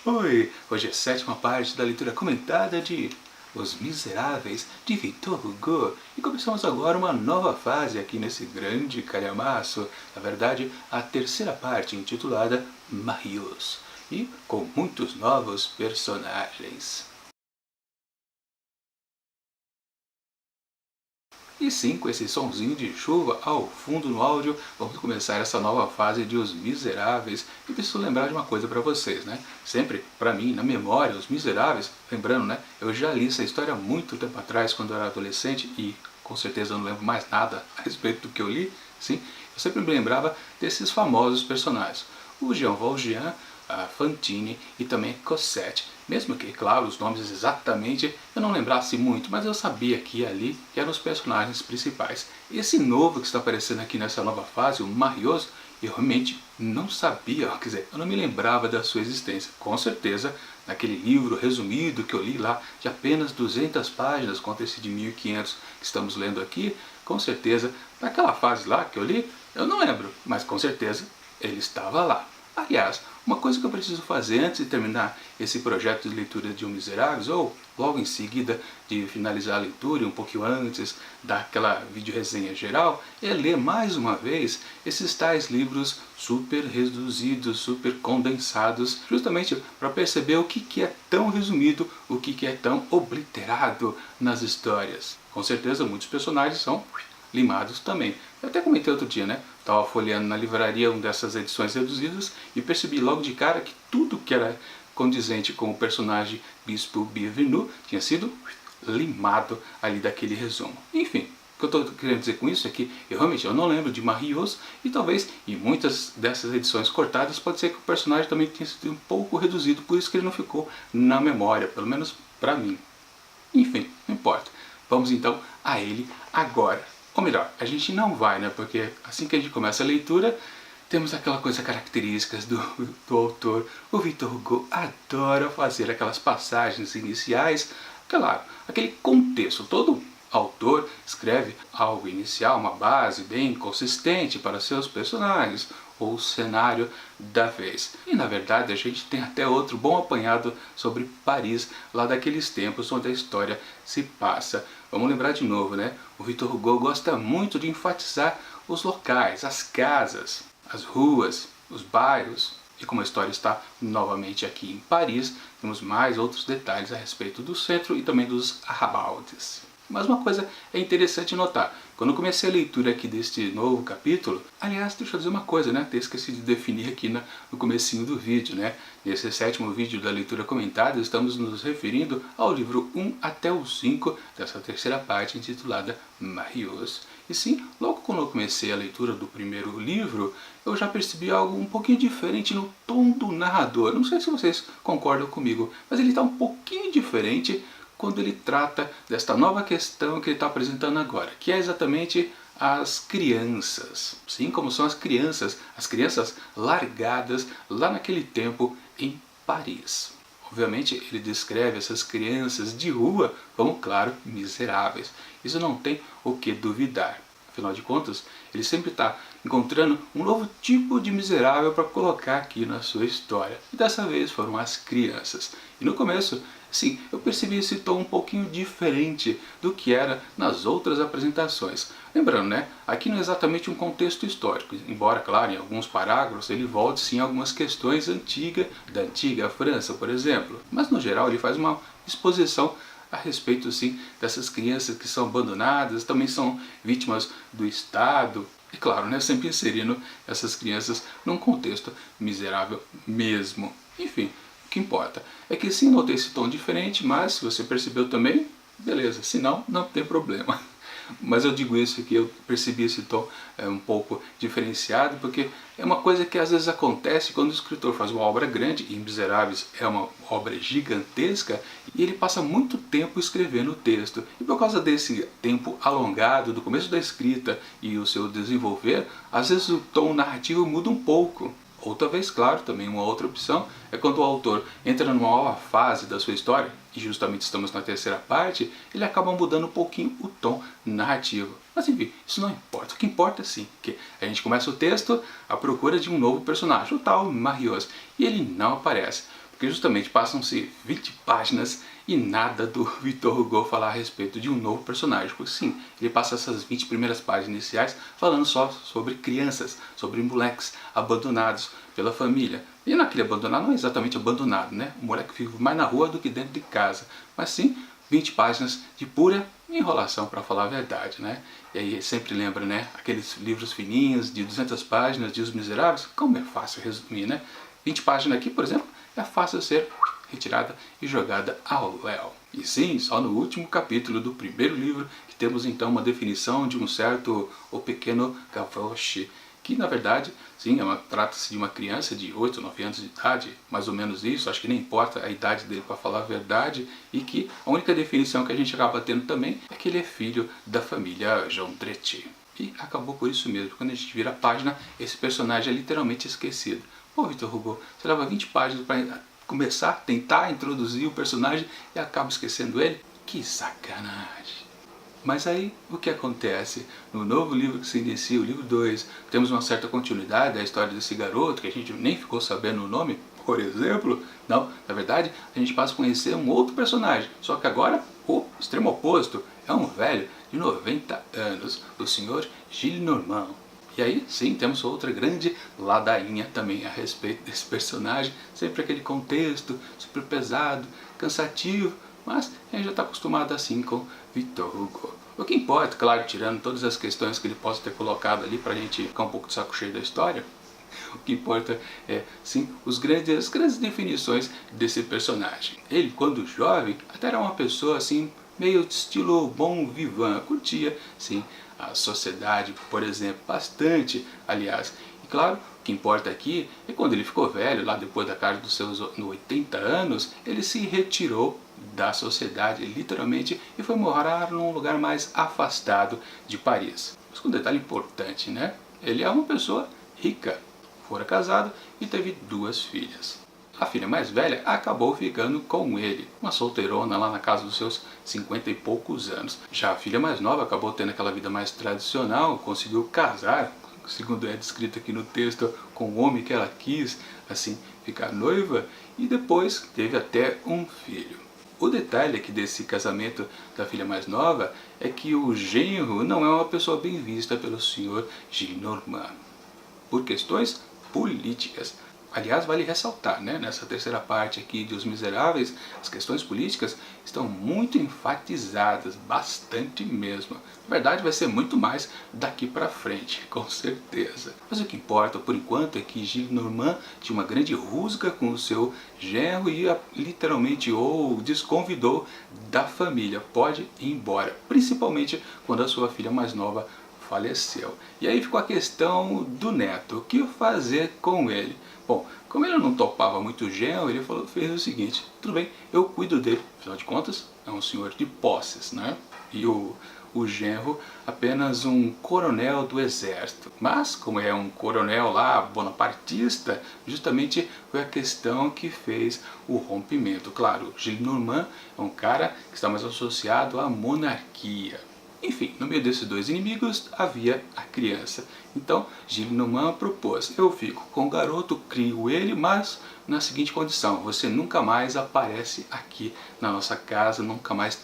Oi! Hoje é a sétima parte da leitura comentada de Os Miseráveis, de Victor Hugo, e começamos agora uma nova fase aqui nesse grande calhamaço, na verdade, a terceira parte, intitulada Marius, e com muitos novos personagens. E sim, com esse sonzinho de chuva ao fundo no áudio, vamos começar essa nova fase de Os Miseráveis. E preciso lembrar de uma coisa para vocês, né? Sempre, para mim, na memória, Os Miseráveis, lembrando, né? Eu já li essa história há muito tempo atrás, quando eu era adolescente, e com certeza eu não lembro mais nada a respeito do que eu li, sim? Eu sempre me lembrava desses famosos personagens. O Jean Valjean, a Fantine e também Cosette. Mesmo que, claro, os nomes exatamente eu não lembrasse muito, mas eu sabia que ali eram os personagens principais. Esse novo que está aparecendo aqui nessa nova fase, o Marius, eu realmente não sabia, quer dizer, eu não me lembrava da sua existência. Com certeza, naquele livro resumido que eu li lá, de apenas 200 páginas, contra esse de 1500 que estamos lendo aqui, com certeza, naquela fase lá que eu li, eu não lembro, mas com certeza ele estava lá. Aliás, uma coisa que eu preciso fazer antes de terminar esse projeto de leitura de Os Miseráveis, ou logo em seguida de finalizar a leitura, um pouquinho antes daquela vídeo-resenha geral, é ler mais uma vez esses tais livros super reduzidos, super condensados, justamente para perceber o que é tão resumido, o que é tão obliterado nas histórias. Com certeza muitos personagens são limados também. Eu até comentei outro dia, né? Estava folheando na livraria uma dessas edições reduzidas e percebi logo de cara que tudo que era condizente com o personagem Bispo Bienvenu tinha sido limado ali daquele resumo. Enfim, o que eu estou querendo dizer com isso é que eu realmente não lembro de Marius e talvez em muitas dessas edições cortadas pode ser que o personagem também tenha sido um pouco reduzido, por isso que ele não ficou na memória, pelo menos para mim. Enfim, não importa. Vamos então a ele agora. Ou melhor, a gente não vai, né? Porque assim que a gente começa a leitura, temos aquela coisa característica do autor. O Victor Hugo adora fazer aquelas passagens iniciais, claro, aquele contexto. Todo autor escreve algo inicial, uma base bem consistente para seus personagens, ou o cenário da vez. E na verdade a gente tem até outro bom apanhado sobre Paris, lá daqueles tempos onde a história se passa. Vamos lembrar de novo, né? O Victor Hugo gosta muito de enfatizar os locais, as casas, as ruas, os bairros. E como a história está novamente aqui em Paris, temos mais outros detalhes a respeito do centro e também dos arrabaldes. Mas uma coisa é interessante notar, quando eu comecei a leitura aqui deste novo capítulo, aliás, deixa eu dizer uma coisa, né? Até esqueci de definir aqui no comecinho do vídeo, né? Nesse sétimo vídeo da leitura comentada, estamos nos referindo ao livro 1 até o 5 dessa terceira parte intitulada Marius. E sim, logo quando eu comecei a leitura do primeiro livro, eu já percebi algo um pouquinho diferente no tom do narrador. Não sei se vocês concordam comigo, mas ele está um pouquinho diferente quando ele trata desta nova questão que ele está apresentando agora, que é exatamente as crianças. Sim, como são as crianças largadas lá naquele tempo em Paris. Obviamente ele descreve essas crianças de rua como, claro, miseráveis. Isso não tem o que duvidar. Afinal de contas, ele sempre está encontrando um novo tipo de miserável para colocar aqui na sua história. E dessa vez foram as crianças. E no começo, sim, eu percebi esse tom um pouquinho diferente do que era nas outras apresentações. Lembrando, né, aqui não é exatamente um contexto histórico, embora, claro, em alguns parágrafos ele volte sim a algumas questões da antiga França, por exemplo. Mas no geral ele faz uma exposição a respeito sim dessas crianças que são abandonadas, também são vítimas do Estado, e claro, né, sempre inserindo essas crianças num contexto miserável mesmo. Enfim, o que importa é que sim, notei esse tom diferente, mas se você percebeu também, beleza, se não, não tem problema. Mas eu digo isso que eu percebi esse tom um pouco diferenciado, porque é uma coisa que às vezes acontece quando o escritor faz uma obra grande, e Miseráveis é uma obra gigantesca, e ele passa muito tempo escrevendo o texto. E por causa desse tempo alongado do começo da escrita e o seu desenvolver, às vezes o tom narrativo muda um pouco. Ou talvez, claro, também uma outra opção é quando o autor entra numa nova fase da sua história, e justamente estamos na terceira parte, ele acaba mudando um pouquinho o tom narrativo. Mas enfim, isso não importa. O que importa sim, que a gente começa o texto à procura de um novo personagem, o tal Marius, e ele não aparece. Porque justamente passam-se 20 páginas e nada do Victor Hugo falar a respeito de um novo personagem. Porque sim, ele passa essas 20 primeiras páginas iniciais falando só sobre crianças, sobre moleques abandonados pela família. E naquele abandonado não é exatamente abandonado, né? O moleque vive mais na rua do que dentro de casa. Mas sim, 20 páginas de pura enrolação, para falar a verdade, né? E aí sempre lembra, né? Aqueles livros fininhos de 200 páginas de Os Miseráveis, como é fácil resumir, né? 20 páginas aqui, por exemplo, é fácil ser retirada e jogada ao léu. E sim, só no último capítulo do primeiro livro que temos então uma definição de um certo o pequeno Gavroche, que na verdade, sim, trata-se de uma criança de 8 ou 9 anos de idade, mais ou menos isso, acho que nem importa a idade dele para falar a verdade, e que a única definição que a gente acaba tendo também é que ele é filho da família Jondrette. E acabou por isso mesmo, quando a gente vira a página, esse personagem é literalmente esquecido. Pô, Victor Hugo, você leva 20 páginas para começar a tentar introduzir o personagem e acaba esquecendo ele? Que sacanagem! Mas aí, o que acontece? No novo livro que se inicia, o livro 2, temos uma certa continuidade da história desse garoto, que a gente nem ficou sabendo o nome, por exemplo. Não, na verdade, a gente passa a conhecer um outro personagem, só que agora o extremo oposto, é um velho de 90 anos, o senhor Gillenormand. E aí, sim, temos outra grande ladainha também a respeito desse personagem, sempre aquele contexto super pesado, cansativo, mas a gente já está acostumado assim com Victor Hugo. O que importa, claro, tirando todas as questões que ele possa ter colocado ali para a gente ficar um pouco de saco cheio da história, o que importa é, sim, as grandes definições desse personagem. Ele, quando jovem, até era uma pessoa assim, meio de estilo bon vivant, curtia, sim, a sociedade, por exemplo, bastante, aliás. E claro, o que importa aqui é quando ele ficou velho, lá depois da casa dos seus 80 anos, ele se retirou da sociedade, literalmente, e foi morar num lugar mais afastado de Paris. Mas com um detalhe importante, né? Ele é uma pessoa rica, fora casado e teve 2 filhas. A filha mais velha acabou ficando com ele, uma solteirona lá na casa dos seus 50 e poucos anos. Já a filha mais nova acabou tendo aquela vida mais tradicional, conseguiu casar, segundo é descrito aqui no texto, com o homem que ela quis, assim, ficar noiva, e depois teve até um filho. O detalhe aqui desse casamento da filha mais nova é que o genro não é uma pessoa bem vista pelo senhor Gillenormand, por questões políticas. Aliás, vale ressaltar, né, nessa terceira parte aqui de Os Miseráveis, as questões políticas estão muito enfatizadas, bastante mesmo. Na verdade, vai ser muito mais daqui para frente, com certeza. Mas o que importa, por enquanto, é que Gillenormand tinha uma grande rusga com o seu genro e literalmente o desconvidou da família. Pode ir embora, principalmente quando a sua filha mais nova faleceu. E aí ficou a questão do neto, o que fazer com ele? Bom, como ele não topava muito o genro, ele fez o seguinte: tudo bem, eu cuido dele, afinal de contas é um senhor de posses, né? E o genro apenas um coronel do exército. Mas, como é um coronel lá bonapartista, justamente foi a questão que fez o rompimento. Claro, Gillenormand é um cara que está mais associado à monarquia. Enfim, no meio desses 2 inimigos havia a criança. Então, Gillenormand propôs: eu fico com o garoto, crio ele, mas na seguinte condição: você nunca mais aparece aqui na nossa casa, nunca mais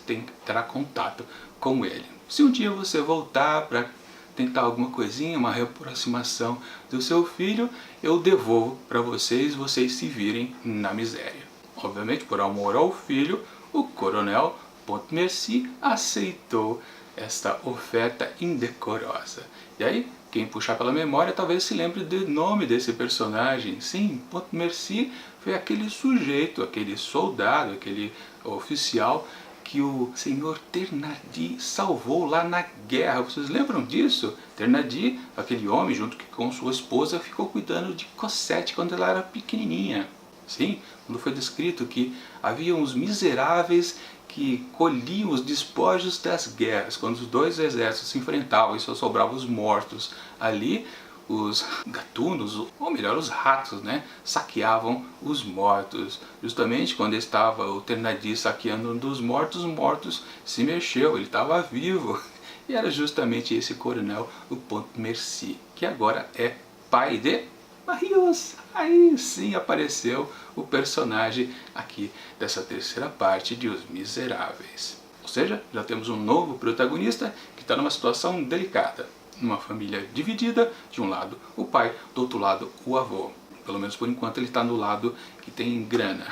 terá contato com ele. Se um dia você voltar para tentar alguma coisinha, uma reaproximação do seu filho, eu devolvo para vocês, vocês se virem na miséria. Obviamente, por amor ao filho, o coronel Pontmercy aceitou esta oferta indecorosa. E aí, quem puxar pela memória talvez se lembre do nome desse personagem. Sim, Pontmercy foi aquele sujeito, aquele soldado, aquele oficial que o senhor Thénardier salvou lá na guerra. Vocês lembram disso? Thénardier, aquele homem, junto com sua esposa, ficou cuidando de Cosette quando ela era pequenininha. Sim, quando foi descrito que havia uns miseráveis que colhiam os despojos das guerras, quando os 2 exércitos se enfrentavam e só sobravam os mortos. Ali, os gatunos, ou melhor, os ratos, né, saqueavam os mortos. Justamente quando estava o Thénardier saqueando um dos mortos, os mortos se mexeu, ele estava vivo. E era justamente esse coronel, o Pontmercy, que agora é pai de Marius, aí sim apareceu o personagem aqui dessa terceira parte de Os Miseráveis. Ou seja, já temos um novo protagonista que está numa situação delicada. Numa família dividida, de um lado o pai, do outro lado o avô. Pelo menos por enquanto ele está no lado que tem grana.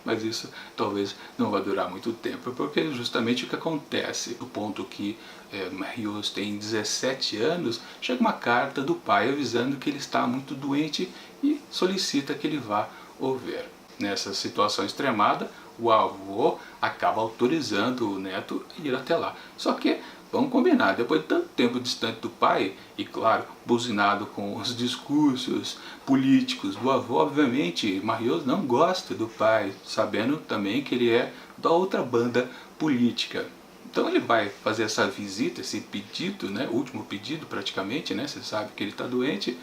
Mas isso talvez não vai durar muito tempo, porque é justamente o que acontece. Do ponto que Marius tem 17 anos, chega uma carta do pai avisando que ele está muito doente e solicita que ele vá o ver. Nessa situação extremada, o avô acaba autorizando o neto a ir até lá. Só que, vamos combinar, depois de tanto tempo distante do pai, e claro, buzinado com os discursos políticos do avô, obviamente Marius não gosta do pai, sabendo também que ele é da outra banda política. Então ele vai fazer essa visita, esse pedido, né, último pedido praticamente, né, você sabe que ele está doente,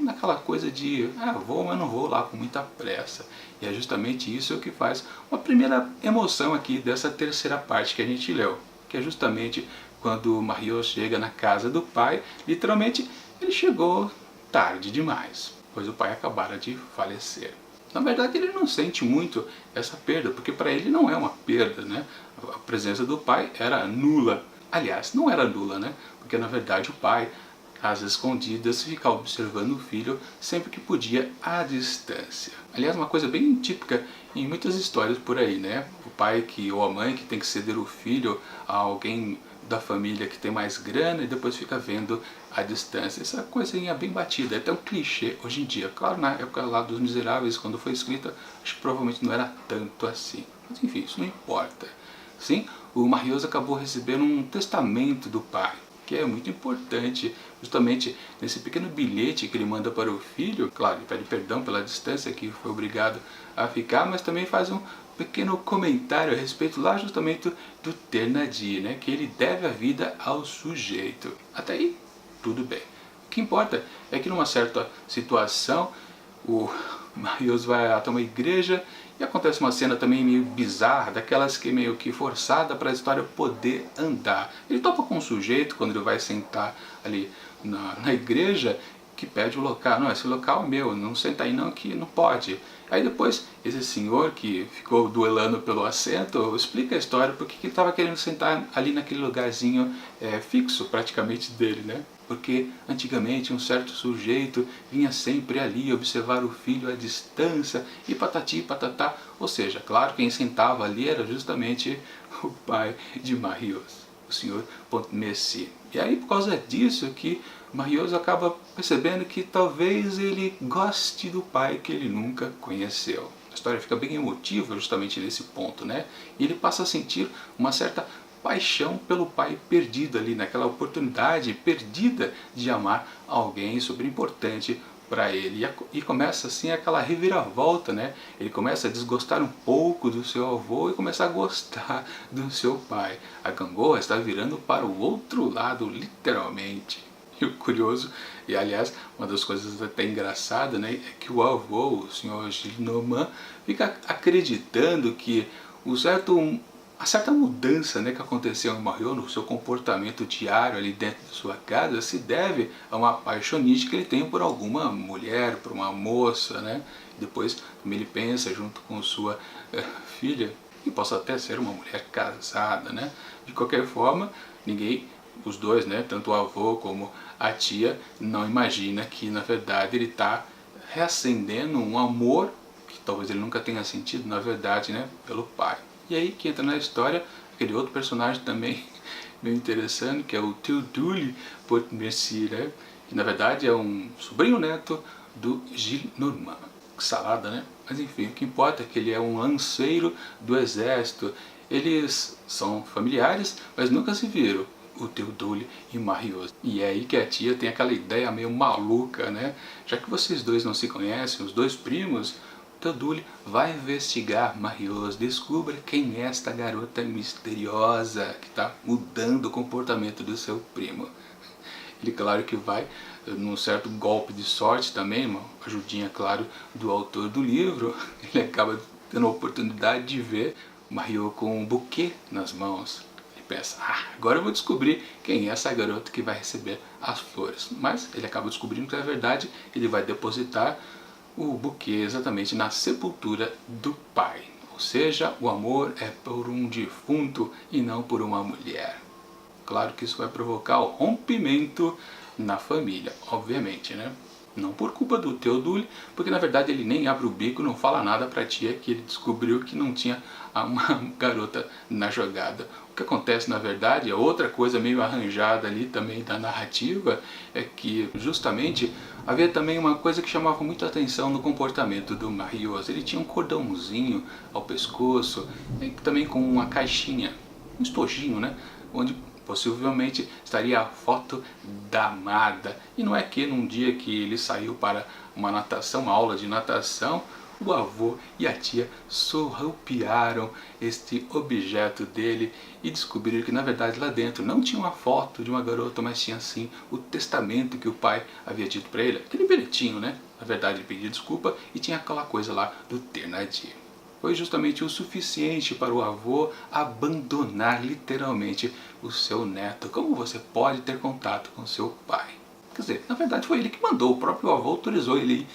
naquela coisa de, vou, mas não vou lá com muita pressa. E é justamente isso que faz uma primeira emoção aqui dessa terceira parte que a gente leu, que é justamente quando Marius chega na casa do pai, literalmente ele chegou tarde demais, pois o pai acabara de falecer. Na verdade ele não sente muito essa perda, porque para ele não é uma perda, né? A presença do pai era nula. Aliás, não era nula, né? Porque na verdade o pai, às escondidas, ficava observando o filho sempre que podia à distância. Aliás, uma coisa bem típica em muitas histórias por aí, né? O pai ou a mãe que tem que ceder o filho a alguém da família que tem mais grana e depois fica vendo à distância. Essa coisinha bem batida, é até um clichê hoje em dia. Claro, na época lá dos Miseráveis, quando foi escrita, acho que provavelmente não era tanto assim. Mas enfim, isso não importa. Sim, o Marius acabou recebendo um testamento do pai, que é muito importante, justamente nesse pequeno bilhete que ele manda para o filho. Claro, ele pede perdão pela distância que foi obrigado a ficar, mas também faz um pequeno comentário a respeito lá justamente do Thénardier, né, que ele deve a vida ao sujeito. Até aí, tudo bem. O que importa é que numa certa situação, o Marius vai até uma igreja e acontece uma cena também meio bizarra, daquelas que é meio que forçada para a história poder andar. Ele topa com um sujeito quando ele vai sentar ali na igreja, que pede o local. Não, esse local é meu, não senta aí não, que não pode. Aí depois esse senhor que ficou duelando pelo assento explica a história porque ele estava querendo sentar ali naquele lugarzinho fixo praticamente dele, né? Porque antigamente um certo sujeito vinha sempre ali observar o filho à distância e patati patatá. Ou seja, claro, quem sentava ali era justamente o pai de Marius, o senhor Pontmercy. E aí por causa disso que Marius acaba percebendo que talvez ele goste do pai que ele nunca conheceu. A história fica bem emotiva justamente nesse ponto, né? E ele passa a sentir uma certa paixão pelo pai perdido ali, naquela oportunidade perdida de amar alguém super importante para ele. E começa assim aquela reviravolta, né? Ele começa a desgostar um pouco do seu avô e começa a gostar do seu pai. A gangorra está virando para o outro lado, literalmente. E o curioso, e aliás, uma das coisas até engraçadas, né, é que o avô, o senhor Gillenormand, fica acreditando que a certa mudança, né, que aconteceu em Marius no seu comportamento diário ali dentro de sua casa se deve a uma paixonite que ele tem por alguma mulher, por uma moça, né? Depois ele pensa junto com sua filha, que possa até ser uma mulher casada, né? De qualquer forma, os dois, né, tanto o avô como a tia, não imagina que na verdade ele está reacendendo um amor que talvez ele nunca tenha sentido na verdade, né, pelo pai. E aí que entra na história aquele outro personagem também meio interessante, que é o Théodule Pontmercy, né, que na verdade é um sobrinho neto do Gillenormand. Que salada, né? Mas enfim, o que importa é que ele é um lanceiro do exército. Eles são familiares, mas nunca se viram, o Théodule e Marius. E é aí que a tia tem aquela ideia meio maluca, né? Já que vocês dois não se conhecem, os dois primos, o Théodule vai investigar Marius, descubra quem é esta garota misteriosa que está mudando o comportamento do seu primo. Ele, claro que vai, num certo golpe de sorte também, uma ajudinha, claro, do autor do livro, ele acaba tendo a oportunidade de ver Marius com um buquê nas mãos. Ele pensa, agora eu vou descobrir quem é essa garota que vai receber as flores. Mas ele acaba descobrindo que na verdade ele vai depositar o buquê exatamente na sepultura do pai. Ou seja, o amor é por um defunto e não por uma mulher. Claro que isso vai provocar o rompimento na família, obviamente, né? Não por culpa do Theodulle, porque na verdade ele nem abre o bico, não fala nada pra tia que ele descobriu que não tinha uma garota na jogada. O que acontece na verdade, é outra coisa meio arranjada ali também da narrativa, é que justamente havia também uma coisa que chamava muita atenção no comportamento do Marius. Ele tinha um cordãozinho ao pescoço, e também com uma caixinha, um estojinho, né? Onde possivelmente estaria a foto da amada. E não é que num dia que ele saiu para uma natação, uma aula de natação, o avô e a tia surrupiaram este objeto dele e descobriram que na verdade lá dentro não tinha uma foto de uma garota, mas tinha sim o testamento que o pai havia dito para ele, aquele bilhetinho, né? Na verdade ele pedia desculpa e tinha aquela coisa lá do Thénardier. Foi justamente o suficiente para o avô abandonar literalmente o seu neto. Como você pode ter contato com seu pai? Quer dizer, na verdade foi ele que mandou, o próprio avô autorizou ele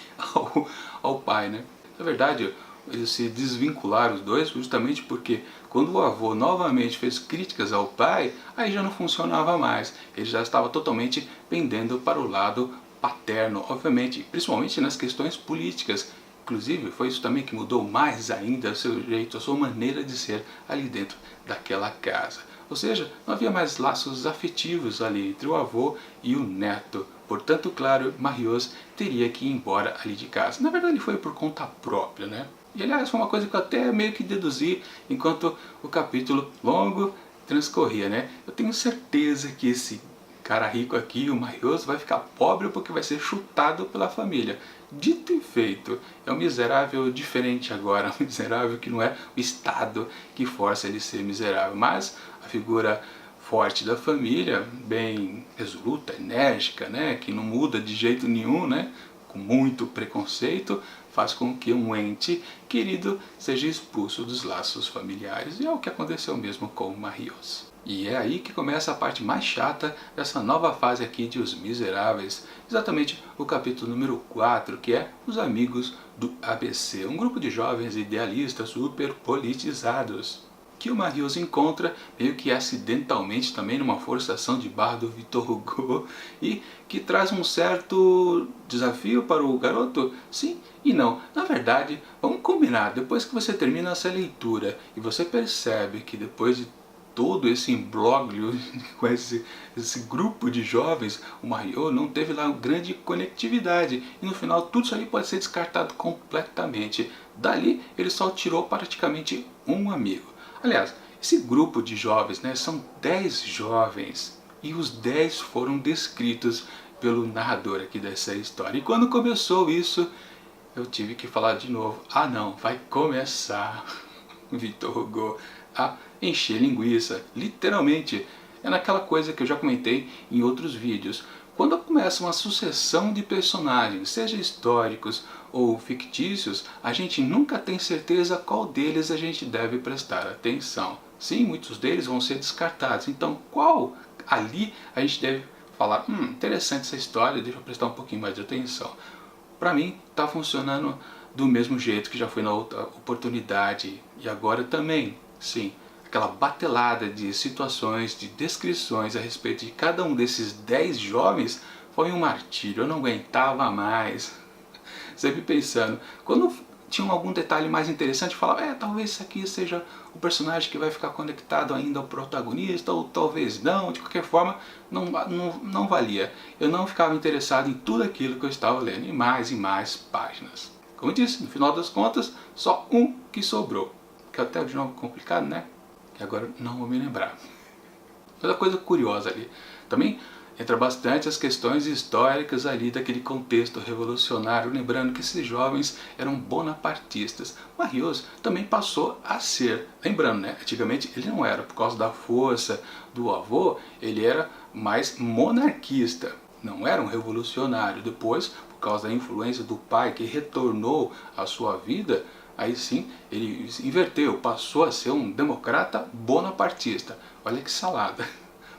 ao pai, né? Na verdade, eles se desvincularam os dois justamente porque quando o avô novamente fez críticas ao pai, aí já não funcionava mais. Ele já estava totalmente pendendo para o lado paterno, obviamente, principalmente nas questões políticas. Inclusive, foi isso também que mudou mais ainda o seu jeito, a sua maneira de ser ali dentro daquela casa. Ou seja, não havia mais laços afetivos ali entre o avô e o neto. Portanto, claro, Marius teria que ir embora ali de casa. Na verdade, ele foi por conta própria, né? E aliás, foi uma coisa que eu até meio que deduzi enquanto o capítulo longo transcorria, né? Eu tenho certeza que esse cara rico aqui, o Marius, vai ficar pobre porque vai ser chutado pela família. Dito e feito, é um miserável diferente agora, um miserável que não é o Estado que força ele a ser miserável, mas a figura forte da família, bem resoluta, enérgica, né, que não muda de jeito nenhum, né, com muito preconceito, faz com que um ente querido seja expulso dos laços familiares, e é o que aconteceu mesmo com o Marius. E é aí que começa a parte mais chata dessa nova fase aqui de Os Miseráveis, exatamente o capítulo número 4, que é Os Amigos do ABC, um grupo de jovens idealistas super politizados, que o Marius encontra meio que acidentalmente também numa forçação de barra do Victor Hugo e que traz um certo desafio para o garoto? Sim e não. Na verdade, vamos combinar, depois que você termina essa leitura e você percebe que depois de todo esse imbróglio com esse grupo de jovens, o Marius não teve lá grande conectividade e no final tudo isso aí pode ser descartado completamente. Dali ele só tirou praticamente um amigo. Aliás, esse grupo de jovens, né, são 10 jovens e os 10 foram descritos pelo narrador aqui dessa história. E quando começou isso, eu tive que falar de novo, não, vai começar Victor Hugo a encher linguiça, literalmente. É naquela coisa que eu já comentei em outros vídeos. Quando começa uma sucessão de personagens, seja históricos ou fictícios, a gente nunca tem certeza qual deles a gente deve prestar atenção. Sim, muitos deles vão ser descartados, então qual ali a gente deve falar, interessante essa história, deixa eu prestar um pouquinho mais de atenção. Para mim, está funcionando do mesmo jeito que já foi na outra oportunidade e agora também, sim. Aquela batelada de situações, de descrições a respeito de cada um desses 10 jovens foi um martírio, eu não aguentava mais. Sempre pensando, quando tinha algum detalhe mais interessante, eu falava, talvez esse aqui seja o personagem que vai ficar conectado ainda ao protagonista, ou talvez não, de qualquer forma, não valia. Eu não ficava interessado em tudo aquilo que eu estava lendo, em mais páginas. Como eu disse, no final das contas, só um que sobrou. Que é até de novo complicado, né? Que agora não vou me lembrar. Outra coisa curiosa ali, também entra bastante as questões históricas ali daquele contexto revolucionário, lembrando que esses jovens eram bonapartistas. Marius também passou a ser, lembrando, né, antigamente ele não era, por causa da força do avô, ele era mais monarquista, não era um revolucionário. Depois, por causa da influência do pai que retornou à sua vida, aí sim ele inverteu, passou a ser um democrata bonapartista. Olha que salada.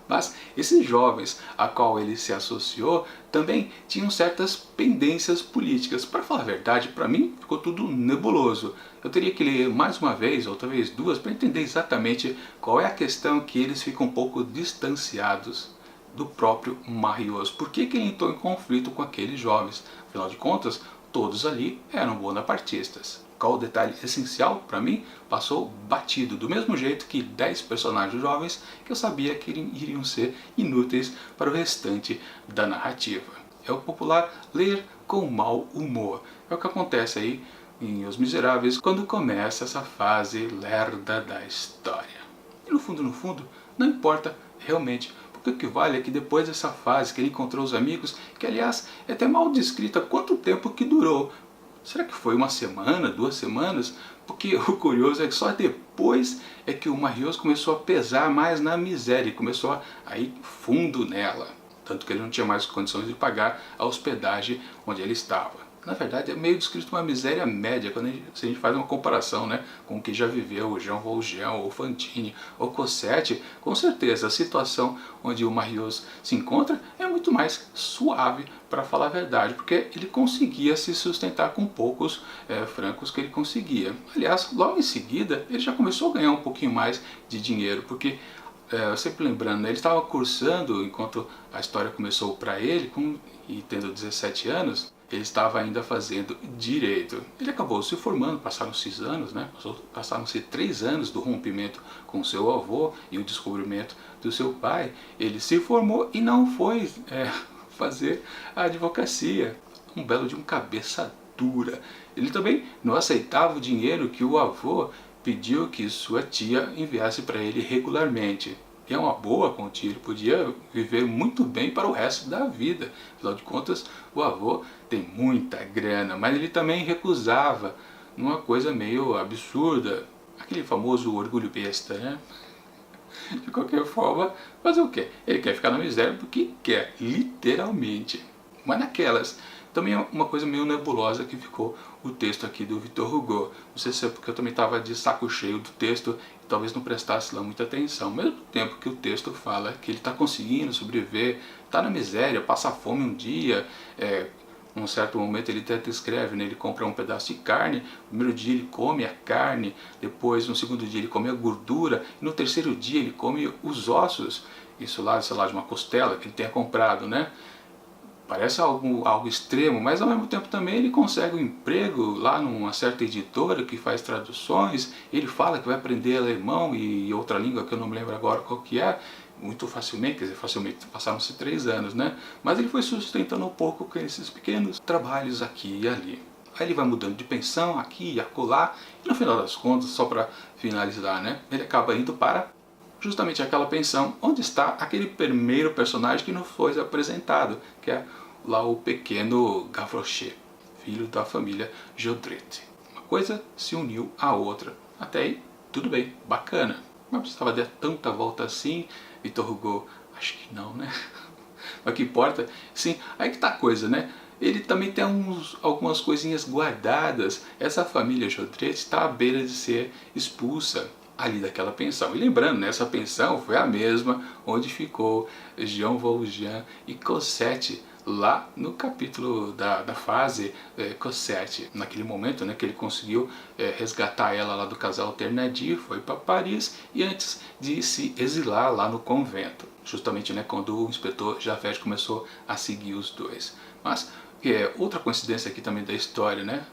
Mas esses jovens a qual ele se associou também tinham certas pendências políticas. Para falar a verdade, para mim ficou tudo nebuloso. Eu teria que ler mais uma vez, ou talvez duas, para entender exatamente qual é a questão que eles ficam um pouco distanciados do próprio Marius. Por que ele entrou em conflito com aqueles jovens? Afinal de contas, todos ali eram bonapartistas. Qual o detalhe essencial para mim? Passou batido, do mesmo jeito que 10 personagens jovens que eu sabia que iriam ser inúteis para o restante da narrativa. É o popular ler com mau humor. É o que acontece aí em Os Miseráveis quando começa essa fase lerda da história. E no fundo, não importa realmente, porque o que vale é que depois dessa fase que ele encontrou os amigos, que aliás é até mal descrita quanto tempo que durou. Será que foi uma semana, 2 semanas? Porque o curioso é que só depois é que o Marius começou a pesar mais na miséria e começou a ir fundo nela. Tanto que ele não tinha mais condições de pagar a hospedagem onde ele estava. Na verdade é meio descrito uma miséria média quando se a gente faz uma comparação, né, com o que já viveu o Jean Valjean, ou Fantine, ou Cosette. Com certeza a situação onde o Marius se encontra é muito mais suave, para falar a verdade, porque ele conseguia se sustentar com poucos francos que ele conseguia. Aliás, logo em seguida ele já começou a ganhar um pouquinho mais de dinheiro, porque sempre lembrando, né, ele estava cursando enquanto a história começou para ele, e tendo 17 anos, ele estava ainda fazendo direito. Ele acabou se formando, passaram-se anos, né? Passaram-se 3 anos do rompimento com seu avô e o descobrimento do seu pai. Ele se formou e não foi fazer a advocacia. Um belo de um cabeça dura. Ele também não aceitava o dinheiro que o avô pediu que sua tia enviasse para ele regularmente. E é uma boa quantia, ele podia viver muito bem para o resto da vida. Afinal de contas, o avô tem muita grana, mas ele também recusava numa coisa meio absurda. Aquele famoso orgulho besta, né? De qualquer forma, fazer o quê? Ele quer ficar na miséria porque quer, literalmente. Mas naquelas, também é uma coisa meio nebulosa que ficou o texto aqui do Victor Hugo. Não sei se é porque eu também estava de saco cheio do texto e talvez não prestasse lá muita atenção. Ao mesmo tempo que o texto fala que ele está conseguindo sobreviver, está na miséria, passa fome um dia, num certo momento ele até escreve, né, ele compra um pedaço de carne, no primeiro dia ele come a carne, depois no segundo dia ele come a gordura, e no terceiro dia ele come os ossos, isso lá, sei lá, de uma costela que ele tenha comprado, né? Parece algo extremo, mas ao mesmo tempo também ele consegue um emprego lá numa certa editora que faz traduções, ele fala que vai aprender alemão e outra língua que eu não me lembro agora qual que é, muito facilmente, quer dizer, facilmente, passaram-se 3 anos, né? Mas ele foi sustentando um pouco com esses pequenos trabalhos aqui e ali. Aí ele vai mudando de pensão aqui e acolá, e no final das contas, só para finalizar, né? Ele acaba indo para justamente aquela pensão onde está aquele primeiro personagem que nos foi apresentado, que é lá o pequeno Gavroche, filho da família Jodrette. Uma coisa se uniu à outra. Até aí, tudo bem, bacana. Mas precisava dar tanta volta assim? Victor Hugo, acho que não, né? Mas o que importa, sim, aí que tá a coisa, né? Ele também tem algumas coisinhas guardadas. Essa família Jodrette está à beira de ser expulsa ali daquela pensão. E lembrando, né, essa pensão foi a mesma onde ficou Jean Valjean e Cosette, lá no capítulo da fase Cosette. Naquele momento, né, que ele conseguiu resgatar ela lá do casal Thénardier, foi para Paris, e antes de se exilar lá no convento. Justamente, né, quando o inspetor Javert começou a seguir os dois. Mas outra coincidência aqui também da história, né?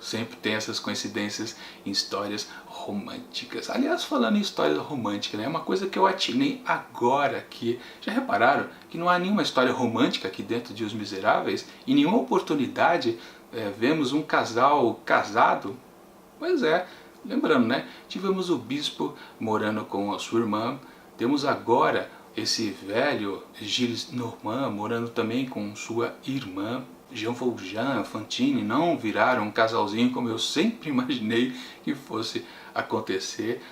Sempre tem essas coincidências em histórias românticas. Aliás, falando em histórias românticas, né, é uma coisa que eu atinei agora aqui. Já repararam que não há nenhuma história romântica aqui dentro de Os Miseráveis? Em nenhuma oportunidade vemos um casal casado? Pois é, lembrando, né? Tivemos o bispo morando com a sua irmã. Temos agora esse velho Gilles Normand morando também com sua irmã. Jean Valjean, Fantine não viraram um casalzinho como eu sempre imaginei que fosse acontecer.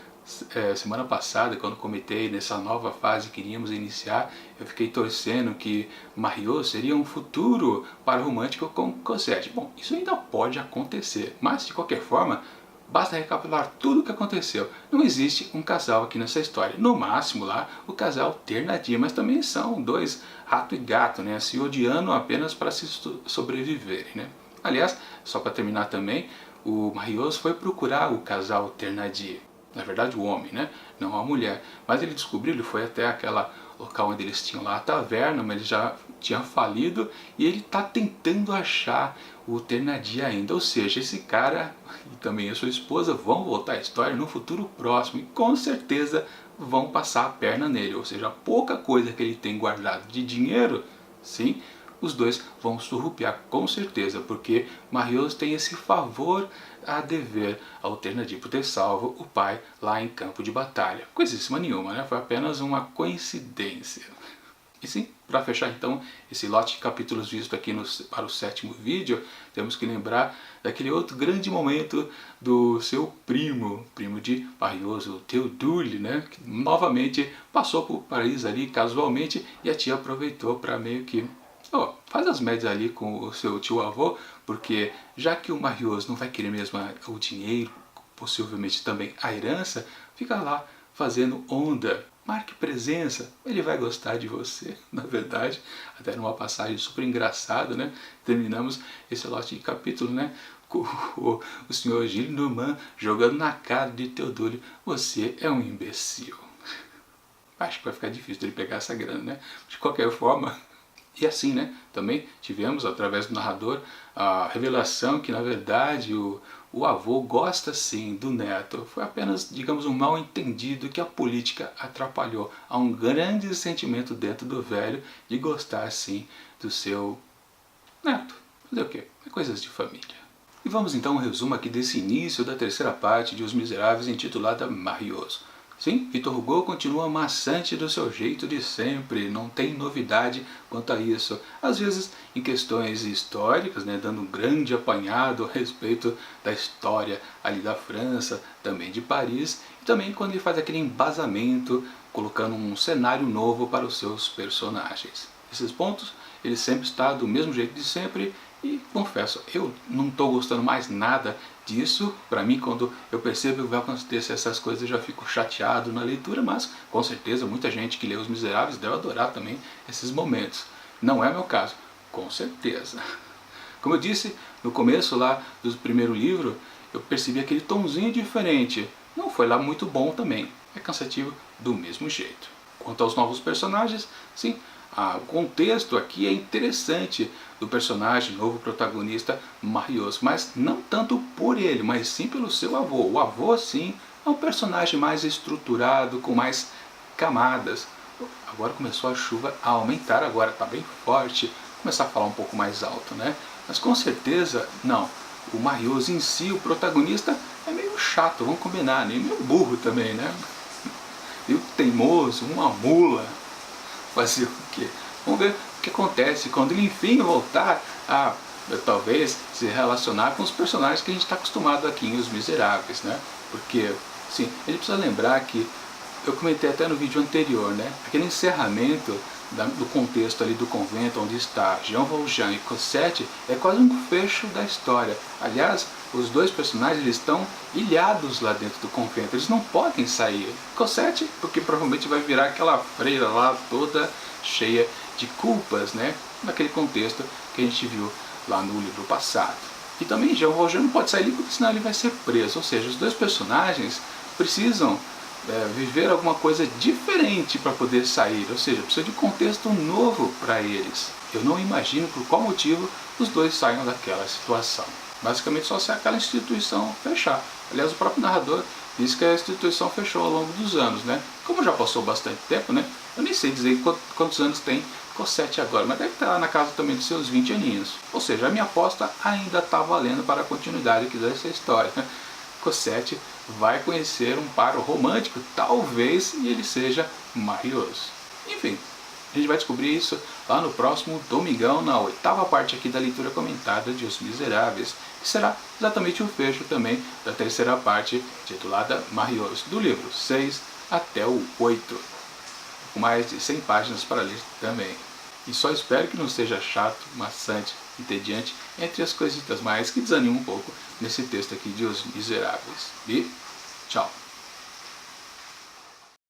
Semana passada, quando comentei nessa nova fase que iríamos iniciar, eu fiquei torcendo que Marius seria um futuro par romântico com Cosette. Bom, isso ainda pode acontecer, mas de qualquer forma, basta recapitular tudo o que aconteceu. Não existe um casal aqui nessa história. No máximo lá, o casal Thénardier, mas também são dois rato e gato, né? Se odiando apenas para se sobreviverem, né? Aliás, só para terminar também, o Marius foi procurar o casal Thénardier. Na verdade o homem, né? Não a mulher. Mas ele descobriu, ele foi até aquela local onde eles tinham lá a taverna, mas ele já tinha falido e ele está tentando achar o Thénardier ainda. Ou seja, esse cara e também a sua esposa vão voltar à história no futuro próximo e com certeza vão passar a perna nele. Ou seja, a pouca coisa que ele tem guardado de dinheiro, sim, os dois vão surrupiar com certeza, porque Marius tem esse favor a dever ao Thénardier por ter salvo o pai lá em campo de batalha. Coisíssima nenhuma, né? Foi apenas uma coincidência. E sim, para fechar então esse lote de capítulos visto aqui para o 7º vídeo, temos que lembrar daquele outro grande momento do seu primo de Marius, o Théodule, né? Que novamente passou por Paris ali casualmente e a tia aproveitou para meio que faz as médias ali com o seu tio-avô, porque já que o Marius não vai querer mesmo o dinheiro, possivelmente também a herança, fica lá fazendo onda. Marque presença, ele vai gostar de você, na verdade, até numa passagem super engraçada, né? Terminamos esse lote de capítulo, né? Com o senhor Gillenormand jogando na cara de Théodule: você é um imbecil. Acho que vai ficar difícil ele pegar essa grana, né? De qualquer forma. E assim, né, também tivemos, através do narrador, a revelação que, na verdade, o avô gosta sim do neto. Foi apenas, digamos, um mal entendido que a política atrapalhou. Há um grande sentimento dentro do velho de gostar sim do seu neto. Fazer o quê? É coisas de família. E vamos então ao resumo aqui desse início da terceira parte de Os Miseráveis, intitulada Marius. Sim, Victor Hugo continua maçante do seu jeito de sempre, não tem novidade quanto a isso. Às vezes em questões históricas, né, dando um grande apanhado a respeito da história ali da França, também de Paris, e também quando ele faz aquele embasamento, colocando um cenário novo para os seus personagens. Esses pontos, ele sempre está do mesmo jeito de sempre. E confesso, eu não estou gostando mais nada disso. Para mim, quando eu percebo que vai acontecer essas coisas, eu já fico chateado na leitura, mas com certeza muita gente que lê Os Miseráveis deve adorar também esses momentos. Não é meu caso, com certeza. Como eu disse no começo lá do primeiro livro, eu percebi aquele tonzinho diferente. Não foi lá muito bom também, é cansativo do mesmo jeito. Quanto aos novos personagens, sim, o contexto aqui é interessante do personagem, novo protagonista, Marius, mas não tanto por ele, mas sim pelo seu avô. O avô, sim, é um personagem mais estruturado, com mais camadas. Agora começou a chuva a aumentar, agora está bem forte, vou começar a falar um pouco mais alto, né? Mas com certeza, não. O Marius em si, o protagonista, é meio chato, vamos combinar, né? Meio burro também, né? Meio teimoso, uma mula. Fazer o quê? Vamos ver o que acontece quando ele enfim voltar a talvez se relacionar com os personagens que a gente está acostumado aqui em Os Miseráveis, né? Porque, sim, a gente precisa lembrar que, eu comentei até no vídeo anterior, né? Aquele encerramento do contexto ali do convento onde está Jean Valjean e Cosette é quase um fecho da história. Aliás, os dois personagens eles estão ilhados lá dentro do convento, eles não podem sair. Cosette, porque provavelmente vai virar aquela freira lá toda cheia de culpas, né? Naquele contexto que a gente viu lá no livro passado. E também Jean Valjean não pode sair ali porque senão ele vai ser preso. Ou seja, os dois personagens precisam viver alguma coisa diferente para poder sair, ou seja, precisa de um contexto novo para eles. Eu não imagino por qual motivo os dois saiam daquela situação. Basicamente só se aquela instituição fechar. Aliás, o próprio narrador diz que a instituição fechou ao longo dos anos, né? Como já passou bastante tempo, né? Eu nem sei dizer quantos anos tem Cosette agora, mas deve estar lá na casa também dos seus 20 aninhos. Ou seja, a minha aposta ainda está valendo para a continuidade aqui dessa história. Cosette vai conhecer um par romântico, talvez, e ele seja Marius. Enfim, a gente vai descobrir isso lá no próximo domingão, na 8ª parte aqui da leitura comentada de Os Miseráveis, que será exatamente o fecho também da terceira parte, titulada Marius, do livro 6 até o 8, com mais de 100 páginas para ler também. E só espero que não seja chato, maçante entediante, entre as coisitas mais que desanimam um pouco nesse texto aqui de Os Miseráveis. E tchau!